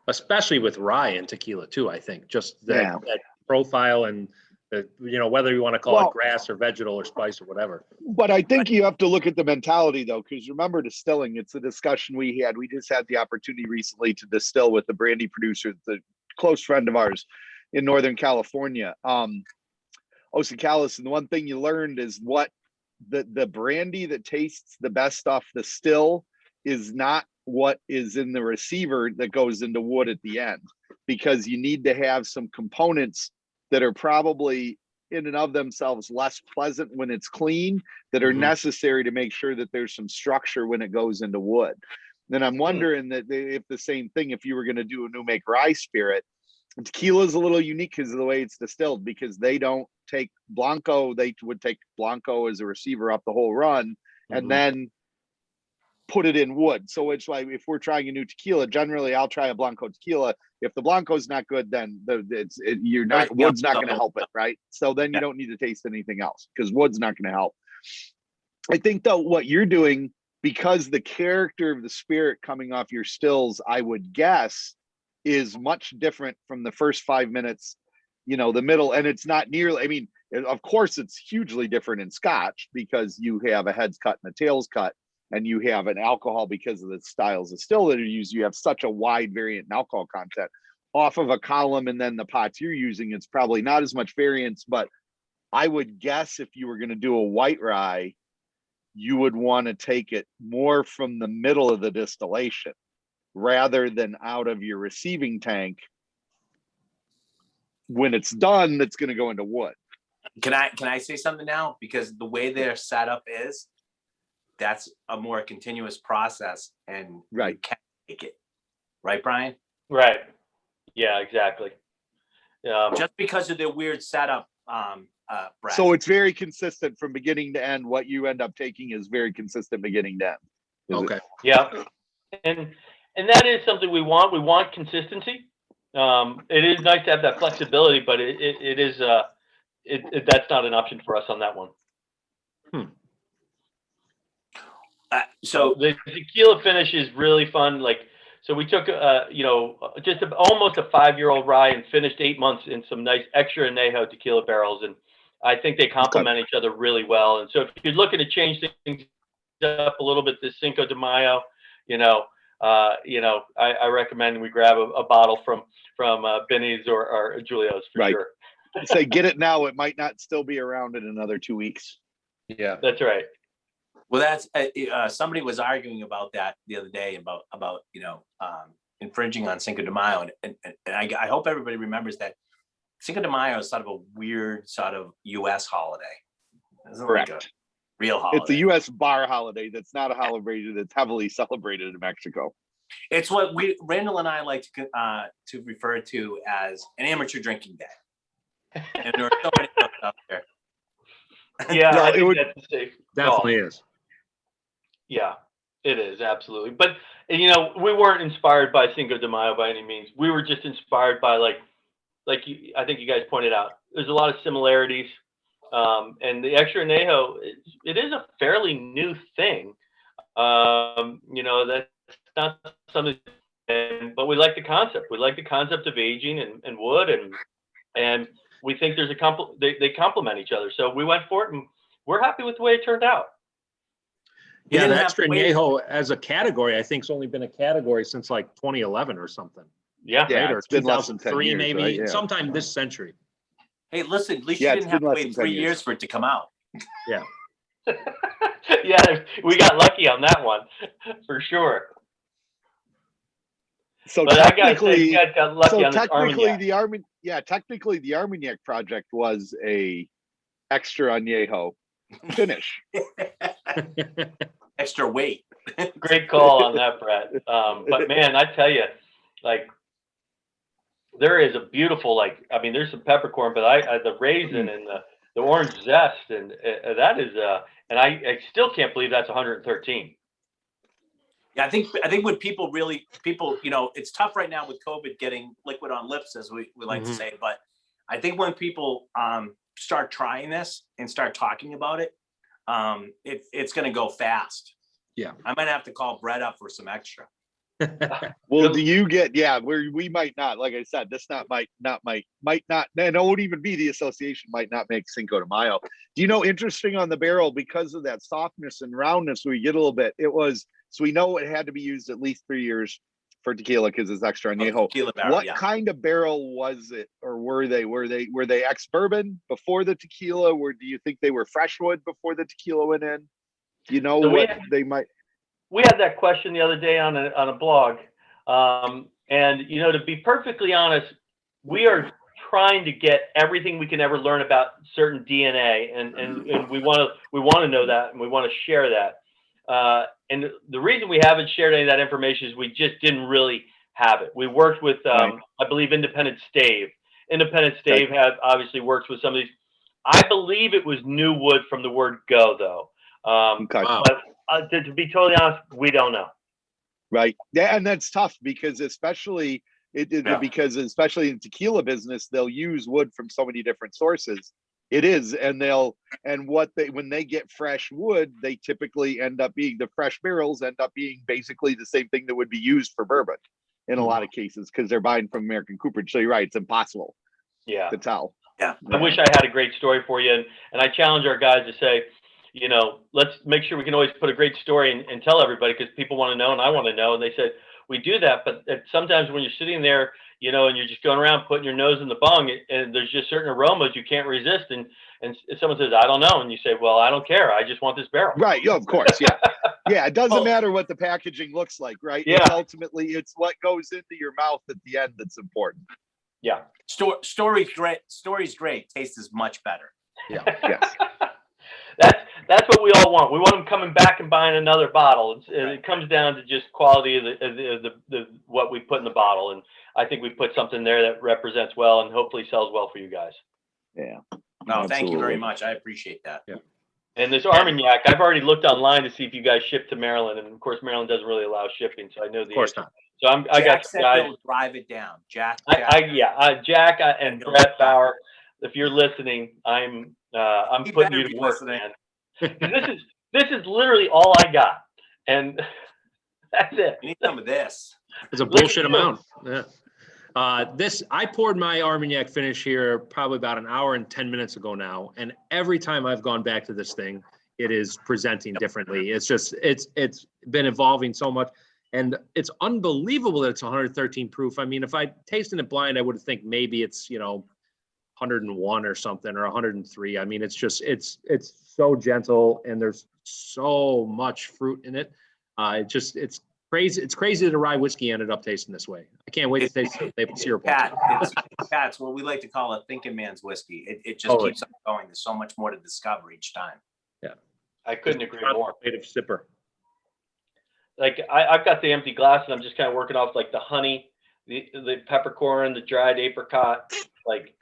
Especially with rye and tequila too, I think. Just that profile and whether you want to call it grass or vegetal or spice or whatever. But I think you have to look at the mentality though, because remember, distilling, it's a discussion we had. We just had the opportunity recently to distill with a brandy producer, the close friend of ours in Northern California, Osacalis. And the one thing you learned is what the brandy that tastes the best off the still is not what is in the receiver that goes into wood at the end, because you need to have some components that are probably in and of themselves less pleasant when it's clean, that are necessary to make sure that there's some structure when it goes into wood. Then I'm wondering that if the same thing, if you were going to do a new make rye spirit, tequila is a little unique because of the way it's distilled, because they don't take Blanco. They would take Blanco as a receiver up the whole run and then put it in wood. So it's like, if we're trying a new tequila, generally I'll try a Blanco tequila. If the Blanco's not good, then wood's not going to help it, right? So then you don't need to taste anything else, because wood's not going to help. I think though what you're doing, because the character of the spirit coming off your stills, I would guess, is much different from the first 5 minutes, the middle, and it's not nearly, I mean, of course it's hugely different in Scotch because you have a heads cut and a tails cut, and you have an alcohol because of the styles of still that are used. You have such a wide variant in alcohol content off of a column, and then the pots you're using, it's probably not as much variance. But I would guess if you were going to do a white rye, you would want to take it more from the middle of the distillation rather than out of your receiving tank. When it's done, that's going to go into wood. Can I say something now? Because the way their setup is, that's a more continuous process, and you can't make it. Right, Brian? Right. Yeah, exactly. Just because of their weird setup, Brad. So it's very consistent from beginning to end. What you end up taking is very consistent beginning to end. Okay. Yeah. And that is something we want. We want consistency. It is nice to have that flexibility, but it is that's not an option for us on that one. So the tequila finish is really fun. So we took just almost a 5-year-old rye and finished 8 months in some nice extra añejo tequila barrels, and I think they complement each other really well. And so if you're looking to change things up a little bit this Cinco de Mayo, I recommend we grab a bottle from Benny's or Julio's for sure. Say get it now; it might not still be around in another 2 weeks. Yeah, that's right. Well, that's somebody was arguing about that the other day about infringing on Cinco de Mayo, and I hope everybody remembers that Cinco de Mayo is sort of a weird sort of U.S. holiday. It's like a real holiday. It's a U.S. bar holiday that's not a holiday that's heavily celebrated in Mexico. It's what Randall and I like to refer to as an amateur drinking day. And there are so many folks out there. Yeah, I think that's safe. Definitely is. Yeah, it is, absolutely. But we weren't inspired by Cinco de Mayo by any means. We were just inspired by I think you guys pointed out, there's a lot of similarities. And the extra añejo, it is a fairly new thing. That's not something, but we like the concept. We like the concept of aging and wood, and we think there's they complement each other. So we went for it, and we're happy with the way it turned out. Yeah, the extra añejo as a category, I think, has only been a category since 2011 or something. Yeah, right? Or it's been less than 10 2003, years, maybe right? Yeah. Sometime this century. Hey, listen, at least you didn't have to wait 3 years for it to come out. Yeah. Yeah, we got lucky on that one for sure. So but technically, you guys got lucky on technically the Armagnac project was a extra añejo finish. Extra weight. Great call on that, Brett. But man, I tell you, there is a beautiful, there's some peppercorn, but the raisin and the orange zest, and that is and I still can't believe that's 113. Yeah, I think when people, it's tough right now with COVID getting liquid on lips, as we like to say, but I think when people start trying this and start talking about it, it's going to go fast. Yeah. I might have to call Brett up for some extra. Well, do you get, we might not, like I said, this might not, and it won't even be the association might not make Cinco de Mayo. Do you know, interesting on the barrel, because of that softness and roundness, we get a little bit, so we know it had to be used at least 3 years for tequila because it's extra añejo. What kind of barrel was it, or were they ex-bourbon before the tequila? Or do you think they were fresh wood before the tequila went in? You know, so what they might. We had that question the other day on a blog, and to be perfectly honest, we are trying to get everything we can ever learn about certain DNA, and we want to know that, and we want to share that. And the reason we haven't shared any of that information is we just didn't really have it. We worked with, I believe, Independent Stave. Independent Stave obviously works with some of these. I believe it was new wood from the word go, though. But to be totally honest, we don't know. Right. Yeah, and that's tough because especially in tequila business, they'll use wood from so many different sources. It is, and when they get fresh wood, they typically end up being, the fresh barrels end up being basically the same thing that would be used for bourbon in a lot of cases, because they're buying from American Cooperage. So you're right, it's impossible to tell. Yeah. I wish I had a great story for you, and I challenge our guys to say, let's make sure we can always put a great story and tell everybody, because people want to know and I want to know. And they said, we do that, but sometimes when you're sitting there, and you're just going around putting your nose in the bung, and there's just certain aromas you can't resist. And someone says, I don't know. And you say, well, I don't care. I just want this barrel. Right. Yeah, of course. Yeah. Yeah. It doesn't matter what the packaging looks like, right? Yeah. It's what goes into your mouth at the end that's important. Yeah. Story's great. Story's great. Taste is much better. Yeah. Yes. That's what we all want. We want them coming back and buying another bottle. It comes down to just quality of the what we put in the bottle, and I think we put something there that represents well and hopefully sells well for you guys. Yeah. No, absolutely. Thank you very much. I appreciate that. Yeah. And this Armagnac, I've already looked online to see if you guys ship to Maryland, and of course Maryland doesn't really allow shipping, so I know the Of course answer. not. So I got guys. He'll drive it down, Jack. Jack and Brett Bauer. If you're listening, I'm putting you to work, man. This is literally all I got, and that's it. You need some of this. It's a bullshit amount. Yeah. I poured my Armagnac finish here probably about an hour and 10 minutes ago now, and every time I've gone back to this thing, it is presenting differently. It's just it's been evolving so much, and it's unbelievable that it's 113 proof. I mean, if I tasted it blind, I would think maybe it's 101 or something, or 103. I mean, it's so gentle, and there's so much fruit in it. It's crazy. It's crazy that a rye whiskey ended up tasting this way. I can't wait to taste maple syrup. Pat's what we like to call a thinking man's whiskey. It just keeps on going. There's so much more to discover each time. Yeah, I couldn't agree more. Native sipper. Like I've got the empty glass, and I'm just kind of working off like the honey, the peppercorn, the dried apricot, like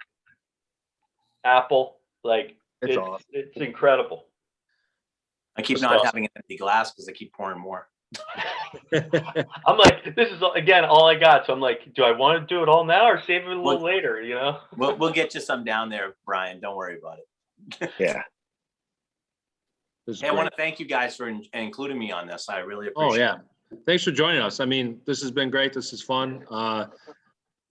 apple, like it's awesome. It's incredible. I keep not having an empty glass because I keep pouring more. I'm like, this is again all I got, so I'm like, do I want to do it all now or save it a little later? We'll get you some down there, Brian. Don't worry about it. Yeah. Hey, I want to thank you guys for including me on this. I really appreciate it. Thanks for joining us. I mean, this has been great. This is fun.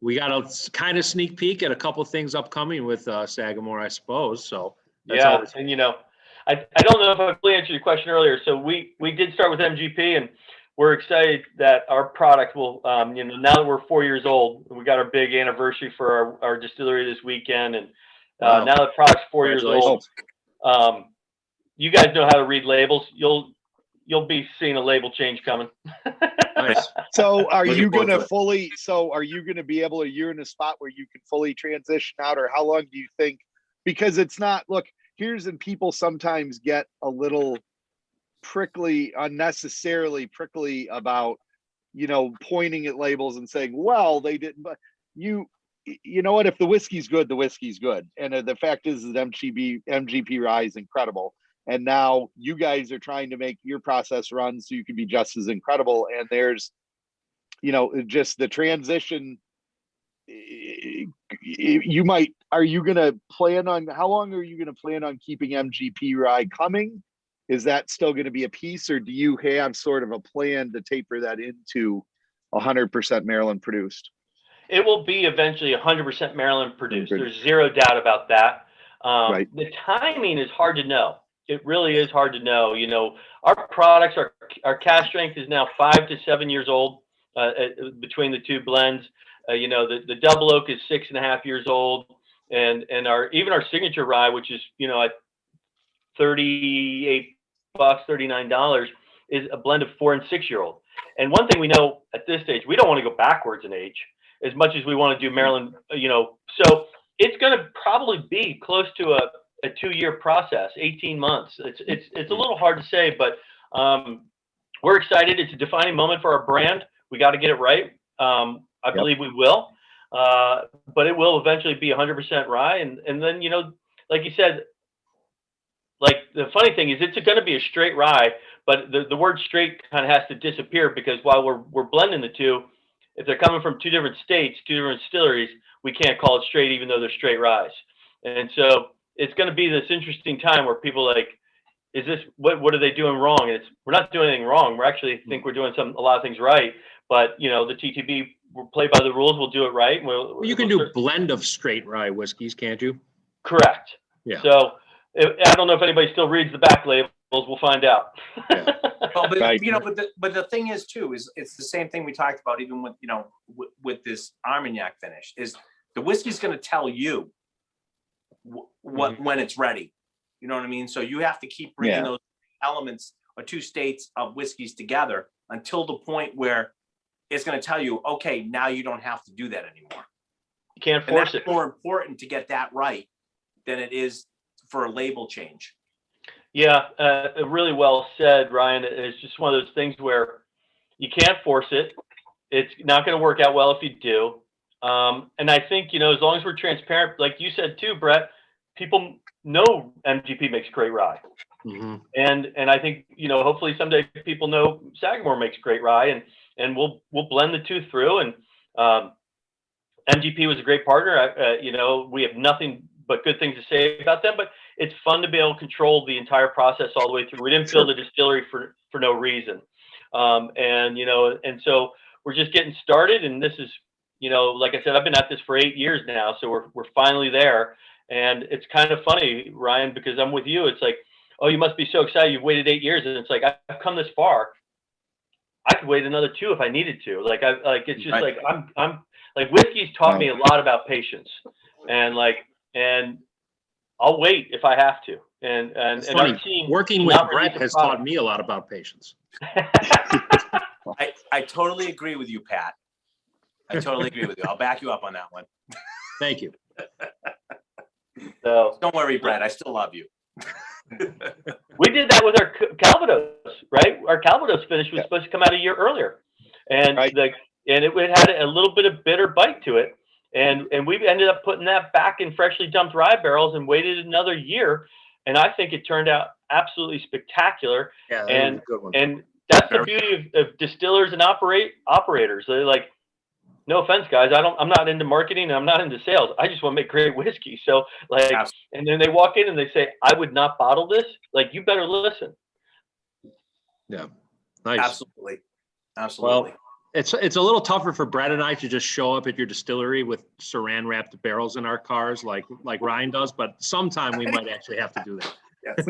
We got a kind of sneak peek at a couple things upcoming with Sagamore, I suppose. So and I don't know if I fully answered your question earlier. So we did start with MGP, and we're excited that our product will, now that we're 4 years old, we got our big anniversary for our distillery this weekend, and now the product's 4 years old. You guys know how to read labels. You'll be seeing a label change coming. Nice. So are you going to be able you're in a spot where you can fully transition out, or how long do you think? Because it's not, people sometimes get a little unnecessarily prickly about, pointing at labels and saying, well, they didn't, but you know what? If the whiskey's good, the whiskey's good. And the fact is that MGP Rye is incredible. And now you guys are trying to make your process run so you can be just as incredible. And there's, just the transition. Are you going to plan on, how long are you going to plan on keeping MGP Rye coming? Is that still going to be a piece, or do you have sort of a plan to taper that into 100% Maryland produced? It will be eventually 100% Maryland produced. Good. There's zero doubt about that. Right. The timing is hard to know. It really is hard to know. Our products, our cask strength is now 5 to 7 years old between the two blends. The double oak is 6.5 years old, and even our signature rye, which is at $38, $39, is a blend of 4 and 6 year old. And one thing we know at this stage, we don't want to go backwards in age as much as we want to do Maryland. So it's going to probably be close to a 2-year process, 18 months. It's a little hard to say, but we're excited. It's a defining moment for our brand. We got to get it right. I believe we will, but it will eventually be 100% rye. And then, like you said, like the funny thing is it's going to be a straight rye, but the word straight kind of has to disappear, because while we're blending the two, if they're coming from two different states, two different distilleries, we can't call it straight, even though they're straight ryes. And so it's going to be this interesting time where people are like, is this, what are they doing wrong? And we're not doing anything wrong. We actually think we're doing a lot of things right. But, the TTB, we'll play by the rules. We'll do it right. You can do blend of straight rye whiskeys, can't you? Correct. Yeah. So I don't know if anybody still reads the back labels. We'll find out. Yeah. Well, but the thing is too, is it's the same thing we talked about even with, with this Armagnac finish, is the whiskey's going to tell you when it's ready. You know what I mean? So you have to keep bringing those elements or two states of whiskeys together until the point where it's going to tell you, okay, now you don't have to do that anymore. You can't force it. More important to get that right than it is for a label change. Yeah, really well said, Ryan. It's just one of those things where you can't force it. It's not going to work out well if you do. And I think, as long as we're transparent, like you said too, Brett, people know MGP makes great rye. Mm-hmm. And I think, hopefully someday people know Sagamore makes great rye, and we'll blend the two through. And MGP was a great partner. We have nothing but good things to say about them, but it's fun to be able to control the entire process all the way through. We didn't build a distillery for no reason. And so we're just getting started. And this is, like I said, I've been at this for 8 years now. So we're finally there. And it's kind of funny, Ryan, because I'm with you. It's like, oh, you must be so excited. You've waited 8 years. And it's like, I've come this far. I could wait another 2 if I needed to. It's just like, I'm like, whiskey's taught me a lot about patience, and I'll wait if I have to. And our team, working with Brett has taught me a lot about patience. I totally agree with you, Pat. I totally agree with you. I'll back you up on that one. Thank you. So don't worry, Brett. I still love you. We did that with our Calvados, right? Our Calvados finish was supposed to come out a year earlier, and it had a little bit of bitter bite to it, and we ended up putting that back in freshly dumped rye barrels and waited another year, and I think it turned out absolutely spectacular. Yeah, and was a good one. And that's the beauty of distillers and operators. They're like, no offense, guys, I'm not into marketing and I'm not into sales. I just want to make great whiskey. So and then they walk in and they say, I would not bottle this. Like, you better listen. Yeah. Nice. Absolutely. Well, it's a little tougher for Brett and I to just show up at your distillery with saran wrapped barrels in our cars like Ryan does, but sometime we might actually have to do that. Yes.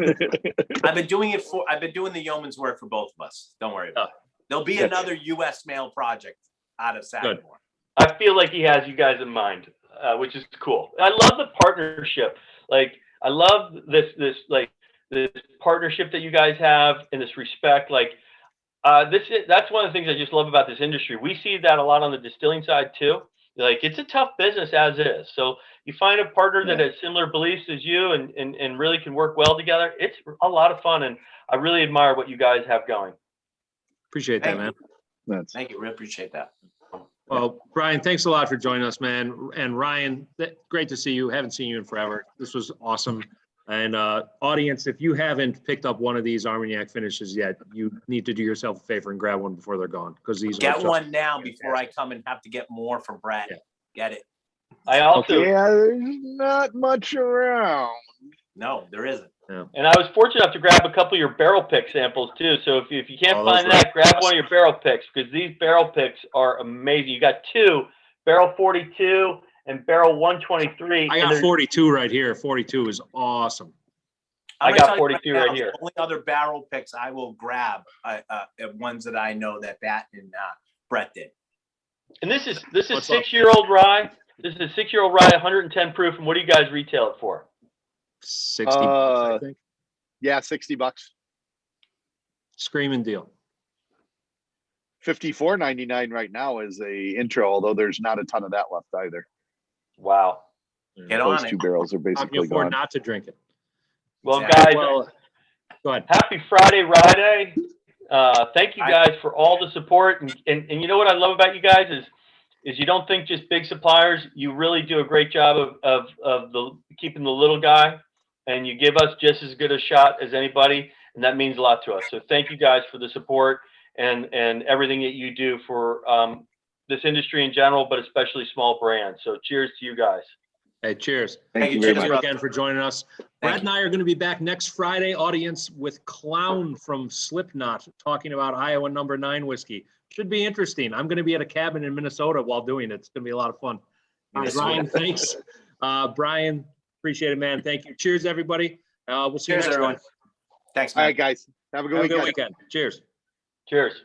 I've been doing the yeoman's work for both of us. Don't worry about it. There'll be another U.S. mail project out of Sagamore. I feel like he has you guys in mind, which is cool. I love the partnership. Like, I love this partnership that you guys have and this respect. Like, that's one of the things I just love about this industry. We see that a lot on the distilling side too. Like, it's a tough business as is. So you find a partner that has similar beliefs as you and really can work well together. It's a lot of fun, and I really admire what you guys have going. Appreciate that, man. Thank you. Really appreciate that. Well, Brian, thanks a lot for joining us, man. And Ryan, great to see you. Haven't seen you in forever. This was awesome. And audience, if you haven't picked up one of these Armagnac finishes yet, you need to do yourself a favor and grab one before they're gone, because these Get are one now before I come and have to get more from Brett. Yeah. Get it? I also, Yeah, there's not much around. No, there isn't. and I was fortunate enough to grab a couple of your barrel pick samples too. So if you can't Oh, those find were that, grab awesome. one of your barrel picks, because these barrel picks are amazing. You got two, barrel 42 and barrel 123. I and got they're- 42 right here. 42 is awesome. I I'm got gonna tell you 42 now, right the here. only other barrel picks I will grab, ones that I know that and Brett did. And this is What's up? 6-year-old rye. This is a 6-year-old rye, 110 proof. And what do you guys retail it for? 60 bucks, I think. Yeah, $60. Screaming deal. $54.99 right now is a intro, although there's not a ton of that left either. Wow. Get Those on two it. barrels are How can you basically afford gone. not to drink it? Well, Exactly. guys, Well, go ahead. happy Friday, Rye Day. Thank you I- guys for all the support. And you know what I love about you guys is you don't think just big suppliers. You really do a great job of keeping the little guy, and you give us just as good a shot as anybody. And that means a lot to us. So thank you guys for the support and everything that you do for this industry in general, but especially small brands. So cheers to you guys. Hey, cheers. Thank you you, very Thank much. you again for joining us. Brett and I are going to be back next Friday, audience, with Clown from Slipknot talking about Iowa number 9 whiskey. Should be interesting. I'm going to be at a cabin in Minnesota while doing it. It's going to be a lot of fun. All right, Ryan, thanks. Brian, appreciate it, man. Thank you. Cheers, everybody. We'll see you Cheers, next everyone. time. Thanks, All man. right, guys. Have a good Have a weekend. good weekend. Cheers. Cheers.